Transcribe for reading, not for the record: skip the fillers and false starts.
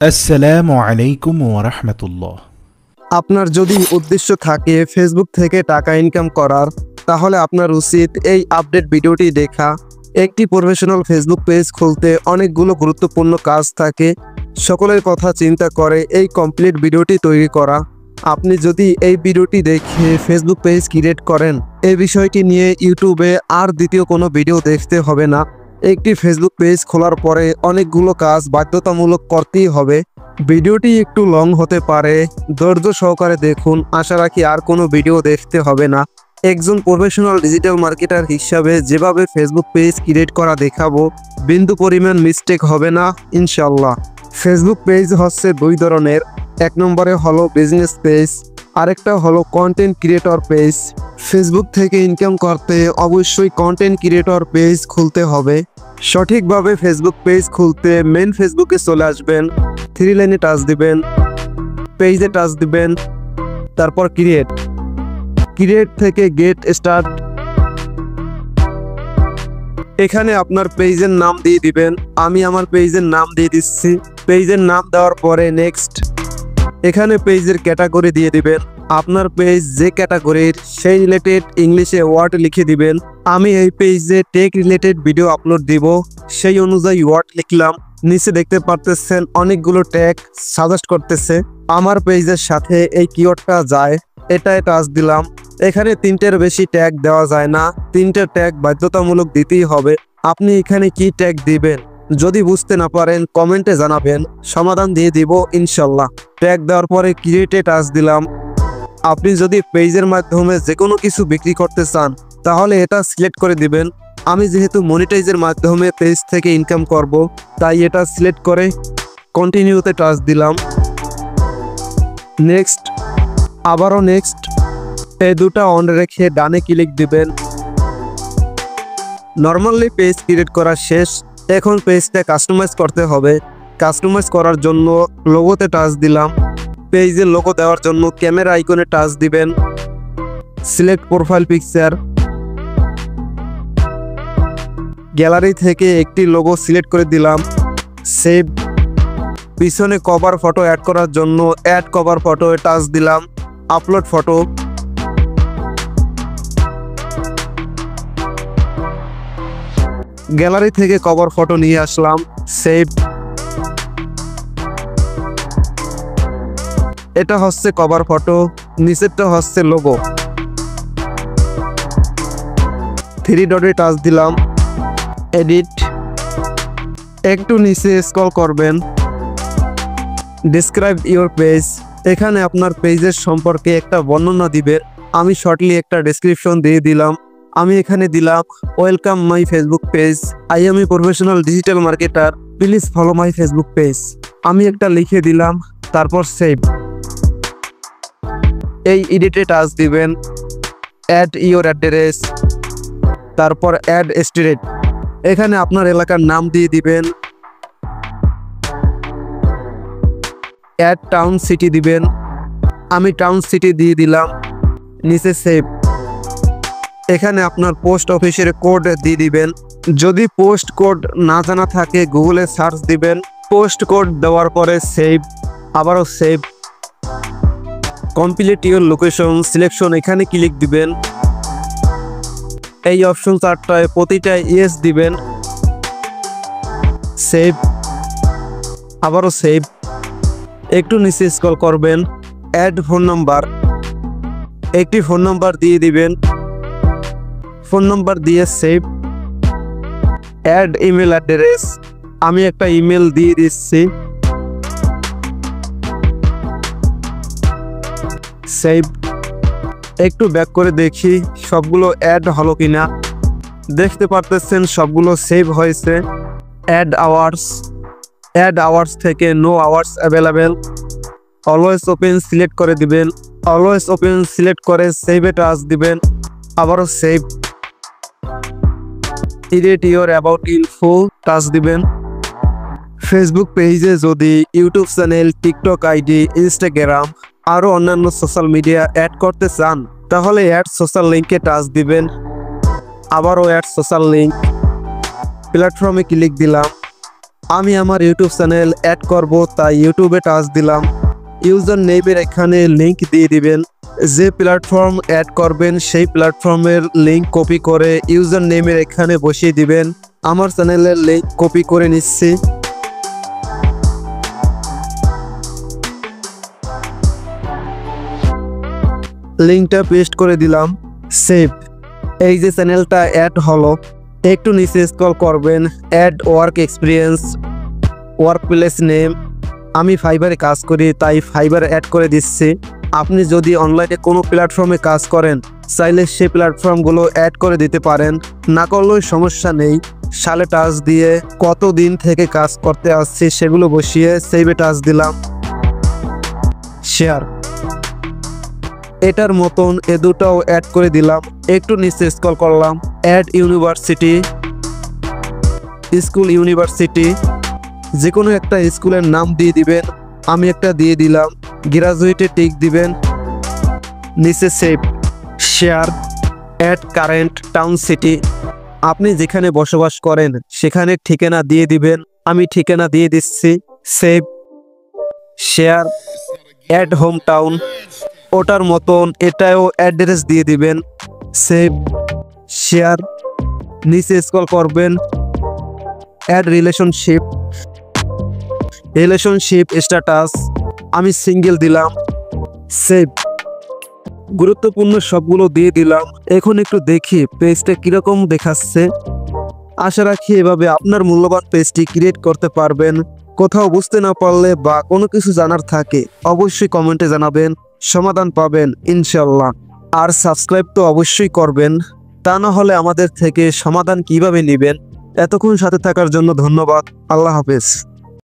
আসসালামু আলাইকুম ওয়া রাহমাতুল্লাহ। আপনার যদি উদ্দেশ্য থাকে ফেসবুক থেকে টাকা ইনকাম করার, তাহলে আপনার উচিত এই আপডেট ভিডিওটি দেখা। একটি প্রফেশনাল ফেসবুক পেজ খুলতে অনেকগুলো গুরুত্বপূর্ণ কাজ থাকে, সকলের কথা চিন্তা করে এই কমপ্লিট ভিডিওটি তৈরি করা। আপনি যদি এই ভিডিওটি দেখে ফেসবুক পেজ ক্রিয়েট করেন, এই বিষয়টি নিয়ে ইউটিউবে আর দ্বিতীয় কোনো ভিডিও দেখতে হবে না। একটি ফেসবুক পেজ খোলার পরে অনেকগুলো কাজ বাধ্যতামূলক করতেই হবে। ভিডিওটি একটু লং হতে পারে, ধৈর্য সহকারে দেখুন। আশা রাখি আর কোনো ভিডিও দেখতে হবে না। একজন প্রফেশনাল ডিজিটাল মার্কেটার হিসাবে যেভাবে ফেসবুক পেজ ক্রিয়েট করা দেখাবো, বিন্দু পরিমাণ মিস্টেক হবে না ইনশাল্লাহ। ফেসবুক পেজ হচ্ছে দুই ধরনের। এক নম্বরে হলো বিজনেস পেজ, আরেকটা হলো কন্টেন্ট ক্রিয়েটর পেজ। ফেসবুক থেকে ইনকাম করতে অবশ্যই কন্টেন্ট ক্রিয়েটর পেজ খুলতে হবে। সঠিকভাবে ফেসবুক পেজ খুলতে মেন ফেসবুকে চলে আসবেন, 3 লাইনে টাচ দিবেন, পেজে টাচ দিবেন, তারপর ক্রিয়েট থেকে গেট স্টার্ট। এখানে আপনার পেজের নাম দিয়ে দিবেন। আমি আমার পেজের নাম দিয়ে দিচ্ছি। পেজের নাম দেওয়ার পরে নেক্সট। এখানে পেজের ক্যাটাগরি দিয়ে দিবেন। আপনার পেজ যে ক্যাটাগরির সেই রিলেটেড ইংলিশে ওয়ার্ড লিখে দিবেন। আমি এই পেজে টেক রিলেটেড ভিডিও আপলোড দিব, সেই অনুযায়ী ওয়ার্ড লিখলাম। নিচে দেখতে পারতেছেন অনেকগুলো ট্যাগ সাজেস্ট করতেছে। আমার পেজের সাথে এই কিওয়ার্ডটা যায়, এটাই টাচ দিলাম। এখানে 3টের বেশি ট্যাগ দেওয়া যায় না, 3টে ট্যাগ বাধ্যতামূলক দিতেই হবে। আপনি এখানে কি ট্যাগ দিবেন যদি বুঝতে না পারেন কমেন্টে জানাবেন, সমাধান দিয়ে দিব ইনশাল্লাহ। ট্যাগ দেওয়ার পরে ক্রিয়েটে টাচ দিলাম। আপনি যদি পেজের মাধ্যমে যে কোনো কিছু বিক্রি করতে চান, তাহলে এটা সিলেক্ট করে দিবেন। আমি যেহেতু মনিটাইজের মাধ্যমে পেজ থেকে ইনকাম করব, তাই এটা সিলেক্ট করে কন্টিনিউতে টাচ দিলাম। নেক্সট, আবারও নেক্সট। এই দুটা অন রেখে ডানে ক্লিক দিবেন। নর্মালি পেজ ক্রিয়েট করা শেষ। এখন পেজটা কাস্টমাইজ করতে হবে। কাস্টমাইজ করার জন্য লোগোতে টাচ দিলাম। পেজের লোগো দেওয়ার জন্য ক্যামেরা আইকনে টাচ দিবেন। Select profile picture. গ্যালারি থেকে একটি লোগো সিলেক্ট করে দিলাম। সেভ। পিছনে কভার ফটো অ্যাড করার জন্য অ্যাড কভার ফটো টাচ দিলাম। Upload photo. গ্যালারি থেকে কভার ফটো নিয়ে আসলাম। সেভ। এটা হচ্ছে কভার ফটো, নিচেরটা হচ্ছে লোগো। 3 ডটে টাচ দিলাম। এডিট। একটু নিচে স্ক্রল করবেন। Describe your page. এখানে আপনার পেজের সম্পর্কে একটা বর্ণনা দিবেন। আমি শর্টলি একটা ডেসক্রিপশন দিয়ে দিলাম। আমি এখানে দিলাম, welcome my Facebook page, I M a professional digital marketer, please follow my Facebook page. আমি একটা লিখে দিলাম, তারপর সেভ। এই এডিটে টাচ দিবেন। অ্যাড ইওর অ্যাড্রেস, তারপর অ্যাড স্টেট। এখানে আপনার এলাকার নাম দিয়ে দিবেন। অ্যাড টাউন সিটি দিবেন। আমি টাউন সিটি দিয়ে দিলাম। নিচে সেভ। এখানে আপনার পোস্ট অফিসের কোড দিয়ে দিবেন। যদি পোস্ট কোড না জানা থাকে গুগলে সার্চ দিবেন। পোস্ট কোড দেওয়ার পরে সেভ, আবারও save. Complete your location selection, এখানে ক্লিক দিবেন। এই অপশন 4টায় প্রতিটায় ইয়েস দিবেন। সেভ, আবারও সেভ। একটু নিচে স্ক্রল করবেন। Add phone number. একটি ফোন নাম্বার দিয়ে দিবেন। ফোন নাম্বার দিয়ে সেভ। Add email address. আমি একটা ইমেল দিয়ে দিচ্ছি। সেভ। একটু ব্যাক করে দেখি সবগুলো অ্যাড হলো কিনা। দেখতে পারতেছেন সবগুলো সেভ হয়েছে। Add hours. অ্যাড আওয়ার্স থেকে no hours available. Always open select করে দিবেন। অলওয়েজ ওপেন সিলেক্ট করে সেভে টাচ দিবেন। আবারও save. Edit your about info touch দিবেন। ফেসবুক পেজে যদি YouTube channel, TikTok ID, Instagram আরও অন্যান্য সোশ্যাল মিডিয়া অ্যাড করতে চান, তাহলে অ্যাড সোশ্যাল লিঙ্কে টাচ দিবেন। আবারও অ্যাড সোশ্যাল লিঙ্ক। প্ল্যাটফর্মে ক্লিক দিলাম। আমি আমার ইউটিউব চ্যানেল অ্যাড করব, তাই ইউটিউবে টাচ দিলাম। ইউজার নেমের এখানে লিংক দিয়ে দিবেন। যে প্ল্যাটফর্ম অ্যাড করবেন সেই প্ল্যাটফর্মের লিংক কপি করে ইউজার নেমের এখানে বসিয়ে দিবেন। আমার চ্যানেলের লিংক কপি করে নিচ্ছি। লিংকটা পেস্ট করে দিলাম। সেভ। এই যে চ্যানেলটা অ্যাড হলো, একটু নিচে স্ক্রল করবেন। Add work experience, work place name. আমি ফাইবারে কাজ করি তাই ফাইবার অ্যাড করে দিচ্ছি। আপনি যদি অনলাইনে কোনো প্ল্যাটফর্মে কাজ করেন চাইলে সেই প্ল্যাটফর্মগুলো অ্যাড করে দিতে পারেন, না করলেও সমস্যা নেই। সালে টাচ দিয়ে কত দিন থেকে কাজ করতে আসছি সেগুলো বসিয়ে সেভে টাচ দিলাম। শেয়ার। এটার মতন এ দুটাও অ্যাড করে দিলাম। একটু নিচে স্ক্রল করলাম। অ্যাড ইউনিভার্সিটি, স্কুল ইউনিভার্সিটি, যে কোনো একটা স্কুলের নাম দিয়ে দিবেন। আমি একটা দিয়ে দিলাম। গ্রাজুয়েটে টিক দিবেন। নিচে save. Share. Add current town city, আপনি যেখানে বসবাস করেন সেখানে ঠিকানা দিয়ে দিবেন। আমি ঠিকানা দিয়ে দিচ্ছি। Save. Share. Add home town, ওটার মতন এটাও অ্যাড্রেস দিয়ে দিবেন। সেভ। শেয়ার। নিচে স্ক্রল করবেন। অ্যাড রিলেশনশিপ, রিলেশনশিপ স্ট্যাটাস, আমি সিঙ্গেল দিলাম। সেভ। গুরুত্বপূর্ণ সবগুলো দিয়ে দিলাম। এখন একটু দেখি পেজটা কিরকম দেখাচ্ছে। আশা রাখি এভাবে আপনার মূল্যবান পেজটি ক্রিয়েট করতে পারবেন। কোথাও বুঝতে না পারলে বা কোনো কিছু জানার থাকে অবশ্যই কমেন্টে জানাবেন, সমাধান পাবেন ইনশাল্লাহ। আর সাবস্ক্রাইব তো অবশ্যই করবেন, তা না হলে আমাদের থেকে সমাধান কিভাবে নেবেন। এতক্ষণ সাথে থাকার জন্য ধন্যবাদ। আল্লাহ হাফেজ।